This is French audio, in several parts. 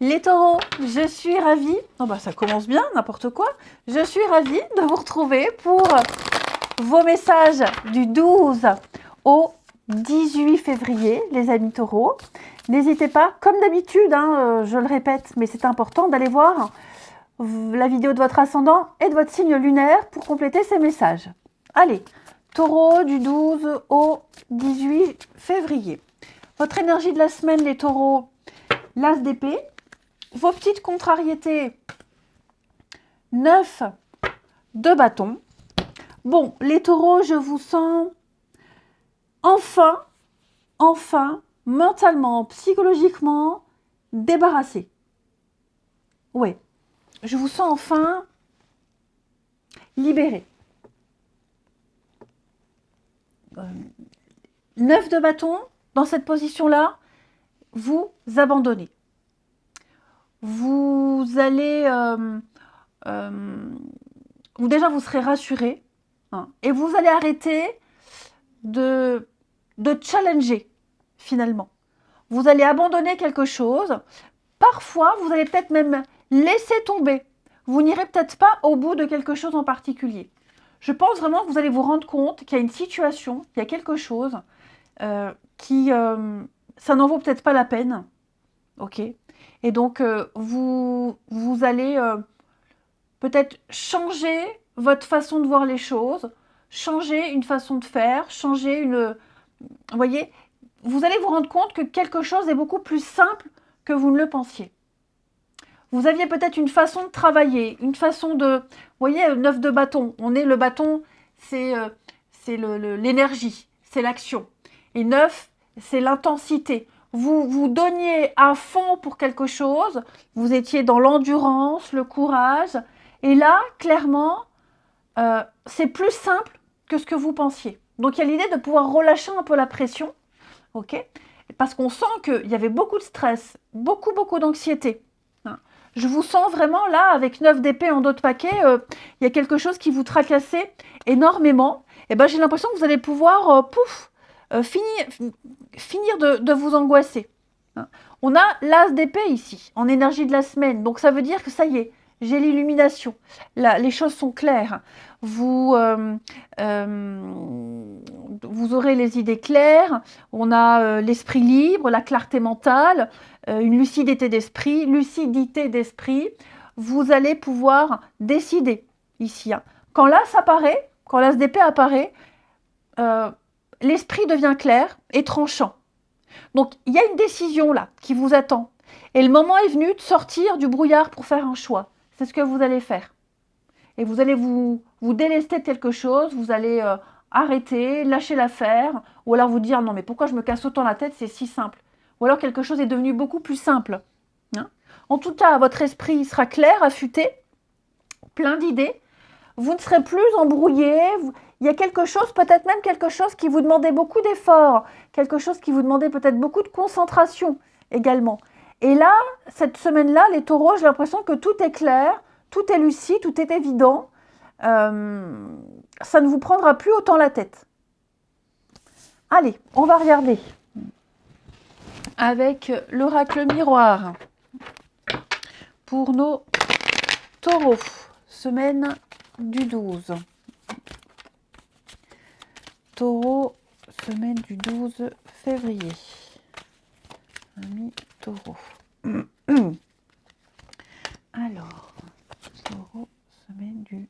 Les taureaux, je suis ravie, oh bah ça commence bien, n'importe quoi, je suis ravie de vous retrouver pour vos messages du 12 au 18 février, les amis taureaux. N'hésitez pas, comme d'habitude, je le répète, mais c'est important d'aller voir la vidéo de votre ascendant et de votre signe lunaire pour compléter ces messages. Allez, taureau du 12 au 18 février. Votre énergie de la semaine, les taureaux, l'as d'épée. Vos petites contrariétés, 9 de bâton. Bon, les taureaux, je vous sens enfin, mentalement, psychologiquement, débarrassés. Ouais, je vous sens enfin libérés. 9 de bâton, dans cette position-là, vous abandonnez. Vous allez... ou déjà, vous serez rassuré. Et vous allez arrêter de challenger, finalement. Vous allez abandonner quelque chose. Parfois, vous allez peut-être même laisser tomber. Vous n'irez peut-être pas au bout de quelque chose en particulier. Je pense vraiment que vous allez vous rendre compte qu'il y a une situation, qu'il y a quelque chose qui... ça n'en vaut peut-être pas la peine. Ok. Et donc, vous allez peut-être changer votre façon de voir les choses, changer une façon de faire, changer une... Vous voyez, vous allez vous rendre compte que quelque chose est beaucoup plus simple que vous ne le pensiez. Vous aviez peut-être une façon de travailler, une façon de... Vous voyez, 9 de bâton. Le bâton, c'est l'énergie, c'est l'action. Et 9, c'est l'intensité. Vous donniez à fond pour quelque chose, vous étiez dans l'endurance, le courage. Et là, clairement, c'est plus simple que ce que vous pensiez. Donc, il y a l'idée de pouvoir relâcher un peu la pression, ok ? Parce qu'on sent qu'il y avait beaucoup de stress, beaucoup d'anxiété. Je vous sens vraiment là, avec 9 d'épée en dos de paquet, il y a quelque chose qui vous tracassait énormément. Et ben, j'ai l'impression que vous allez pouvoir, finir de vous angoisser. On a l'as d'épée ici, en énergie de la semaine. Donc, ça veut dire que ça y est, j'ai l'illumination. Là, les choses sont claires. Vous aurez les idées claires. On a l'esprit libre, la clarté mentale, une lucidité d'esprit. Vous allez pouvoir décider ici. Quand l'as apparaît, quand l'as d'épée apparaît, l'esprit devient clair et tranchant. Donc, il y a une décision là qui vous attend. Et le moment est venu de sortir du brouillard pour faire un choix. C'est ce que vous allez faire. Et vous allez vous délester de quelque chose, vous allez arrêter, lâcher l'affaire, ou alors vous dire non mais pourquoi je me casse autant la tête, c'est si simple. Ou alors quelque chose est devenu beaucoup plus simple. En tout cas, votre esprit sera clair, affûté, plein d'idées. Vous ne serez plus embrouillé. Il y a quelque chose, peut-être même quelque chose qui vous demandait beaucoup d'efforts, quelque chose qui vous demandait peut-être beaucoup de concentration également. Et là, cette semaine-là, les taureaux, j'ai l'impression que tout est clair, tout est lucide, tout est évident. Ça ne vous prendra plus autant la tête. Allez, on va regarder avec l'oracle miroir pour nos taureaux, semaine du 12. Taureau, semaine du 12 février. Ami taureau. Alors, taureau, semaine du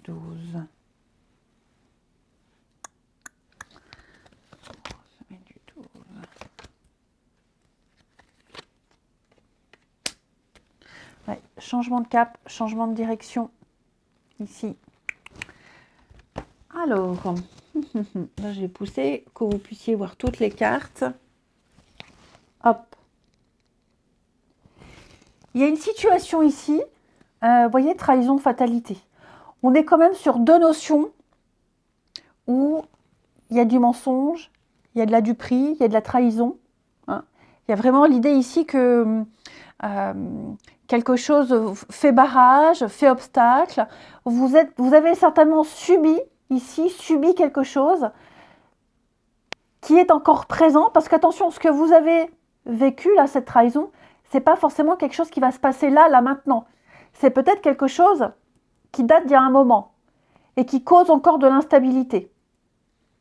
12. Semaine du 12. Ouais, changement de cap, changement de direction. Ici. Alors, là, je vais pousser, que vous puissiez voir toutes les cartes. Hop. Il y a une situation ici, vous voyez, trahison, fatalité. On est quand même sur deux notions où il y a du mensonge, il y a de la duperie, il y a de la trahison. Il y a vraiment l'idée ici que quelque chose fait barrage, fait obstacle. Vous avez certainement subi quelque chose qui est encore présent. Parce qu'attention, ce que vous avez vécu, là, cette trahison, C'est pas forcément quelque chose qui va se passer là, maintenant. C'est peut-être quelque chose qui date d'il y a un moment et qui cause encore de l'instabilité.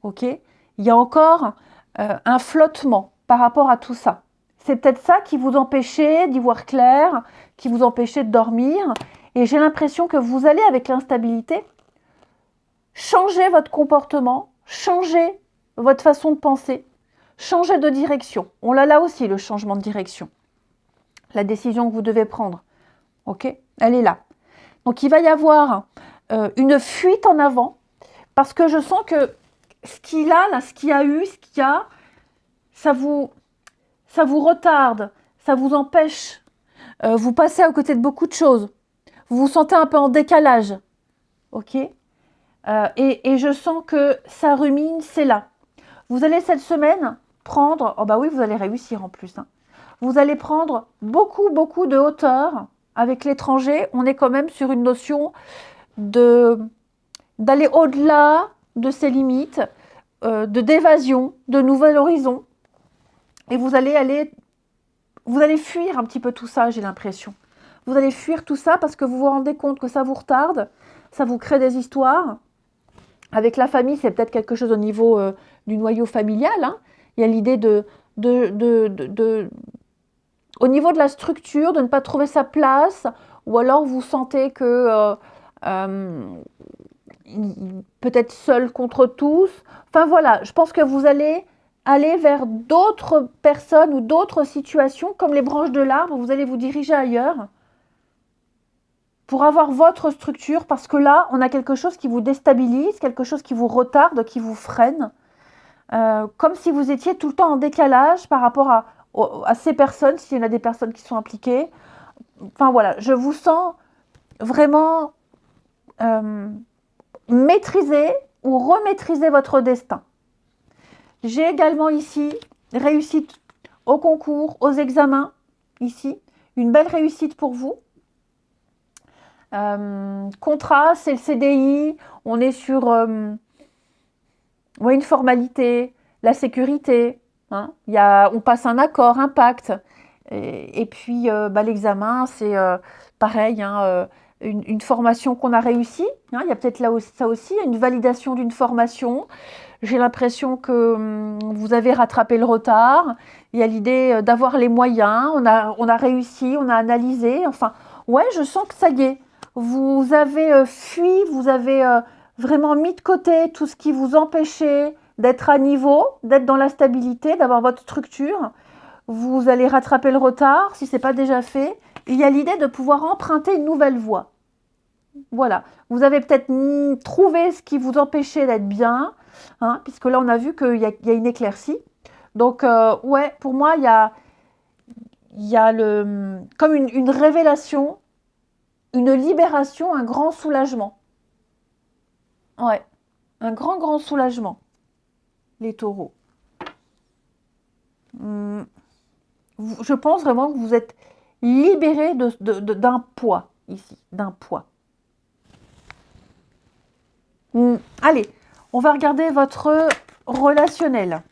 Ok? Il y a encore un flottement par rapport à tout ça. C'est peut-être ça qui vous empêchait d'y voir clair, qui vous empêchait de dormir. Et j'ai l'impression que vous allez, avec l'instabilité, changer votre comportement, changer votre façon de penser, changer de direction. On l'a là aussi, le changement de direction. La décision que vous devez prendre. Ok? Elle est là. Donc, il va y avoir une fuite en avant parce que je sens que ce qu'il a, là, ce qu'il y a eu, ce qu'il y a, ça vous retarde, ça vous empêche. Vous passez à côté de beaucoup de choses. Vous vous sentez un peu en décalage. Ok? Et je sens que ça rumine, c'est là. Vous allez cette semaine prendre, oh bah oui, vous allez réussir en plus. Hein. Vous allez prendre beaucoup, beaucoup de hauteur avec l'étranger. On est quand même sur une notion d'aller au-delà de ses limites, d'évasion, de nouvel horizon. Et vous allez fuir un petit peu tout ça, j'ai l'impression. Vous allez fuir tout ça parce que vous vous rendez compte que ça vous retarde, ça vous crée des histoires. Avec la famille, c'est peut-être quelque chose au niveau du noyau familial. Hein. Il y a l'idée au niveau de la structure, de ne pas trouver sa place, ou alors vous sentez que peut-être seul contre tous. Enfin voilà, je pense que vous allez aller vers d'autres personnes ou d'autres situations, comme les branches de l'arbre, vous allez vous diriger ailleurs pour avoir votre structure, parce que là, on a quelque chose qui vous déstabilise, quelque chose qui vous retarde, qui vous freine, comme si vous étiez tout le temps en décalage par rapport à ces personnes, s'il y en a des personnes qui sont impliquées. Enfin voilà, je vous sens vraiment maîtriser ou remaîtriser votre destin. J'ai également ici réussite au concours, aux examens, ici, une belle réussite pour vous. Contrat, c'est le CDI, on est sur une formalité, la sécurité, hein. On passe un accord, un pacte, et puis l'examen, c'est pareil, hein, une formation qu'on a réussi, hein. Il y a peut-être là aussi, ça aussi, une validation d'une formation. J'ai l'impression que vous avez rattrapé le retard. Il y a l'idée d'avoir les moyens, on a réussi, on a analysé, enfin, ouais, je sens que ça y est. Vous avez fui, vous avez vraiment mis de côté tout ce qui vous empêchait d'être à niveau, d'être dans la stabilité, d'avoir votre structure. Vous allez rattraper le retard, si ce n'est pas déjà fait. Il y a l'idée de pouvoir emprunter une nouvelle voie. Voilà. Vous avez peut-être trouvé ce qui vous empêchait d'être bien, hein, puisque là, on a vu qu'il y a une éclaircie. Donc, ouais, pour moi, il y a comme une révélation, une libération, un grand soulagement. Ouais, un grand, grand soulagement, les taureaux. Je pense vraiment que vous êtes libérés d'un poids, ici, d'un poids. Allez, on va regarder votre relationnel.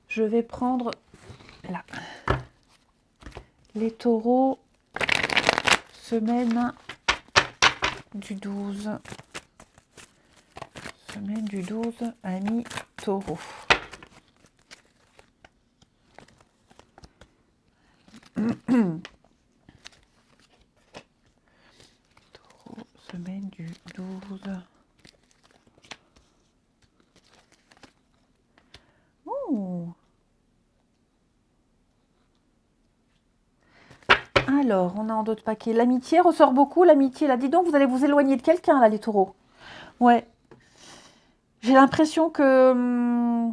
Je vais prendre là. Les taureaux, semaine du 12. Semaine du 12, amis taureaux. Taureau, semaine du 12. Oh. Alors, on a en d'autres paquets. L'amitié ressort beaucoup, l'amitié. Là, dis donc, vous allez vous éloigner de quelqu'un, là, les taureaux. Ouais. J'ai l'impression que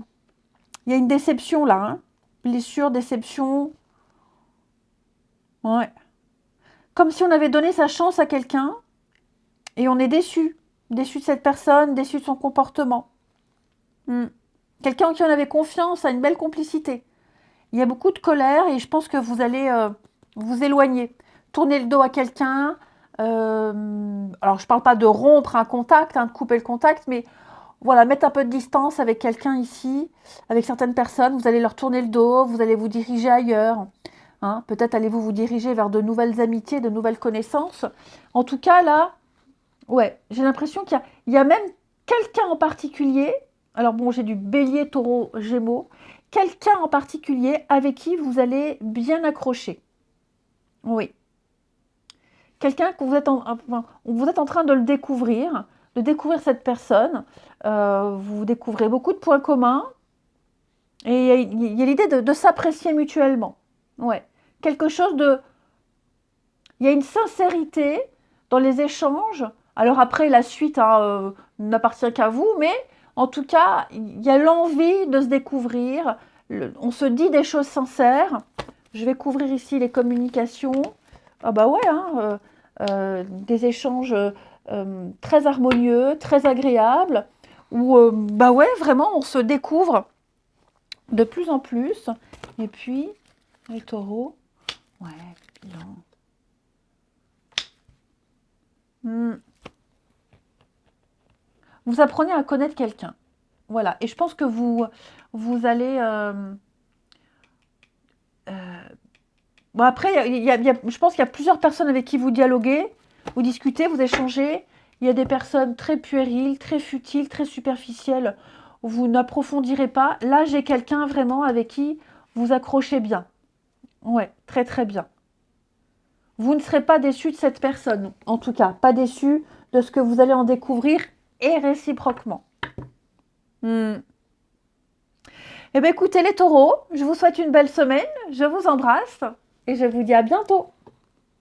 y a une déception, là. Hein. Blessure, déception. Ouais. Comme si on avait donné sa chance à quelqu'un et on est déçu. Déçu de cette personne, déçu de son comportement. Quelqu'un en qui on avait confiance, a une belle complicité. Il y a beaucoup de colère et je pense que vous allez vous éloigner. Tourner le dos à quelqu'un. Alors, je ne parle pas de rompre un contact, hein, de couper le contact, mais voilà, mettre un peu de distance avec quelqu'un ici, avec certaines personnes. Vous allez leur tourner le dos, vous allez vous diriger ailleurs. Hein. Peut-être allez-vous vous diriger vers de nouvelles amitiés, de nouvelles connaissances. En tout cas, là, ouais, j'ai l'impression il y a même quelqu'un en particulier. Alors bon, j'ai du bélier, taureau, gémeaux. Quelqu'un en particulier avec qui vous allez bien accrocher. Oui. Quelqu'un que vous êtes en train de le découvrir, de découvrir cette personne. Vous découvrez beaucoup de points communs et il y a l'idée de s'apprécier mutuellement. Ouais. Quelque chose de... Il y a une sincérité dans les échanges. Alors après, la suite hein, n'appartient qu'à vous, mais en tout cas, il y a l'envie de se découvrir. On se dit des choses sincères. Je vais couvrir ici les communications. Ah bah ouais, hein, des échanges très harmonieux, très agréables, où bah ouais, vraiment, on se découvre de plus en plus. Et puis, les taureaux, ouais, bilan. Vous apprenez à connaître quelqu'un. Voilà. Et je pense que vous allez... Bon, après, je pense qu'il y a plusieurs personnes avec qui vous dialoguez, vous discutez, vous échangez. Il y a des personnes très puériles, très futiles, très superficielles. Vous n'approfondirez pas. Là, j'ai quelqu'un vraiment avec qui vous accrochez bien. Ouais, très très bien. Vous ne serez pas déçu de cette personne, en tout cas, pas déçu de ce que vous allez en découvrir et réciproquement. Eh bien, écoutez les taureaux, je vous souhaite une belle semaine, je vous embrasse et je vous dis à bientôt.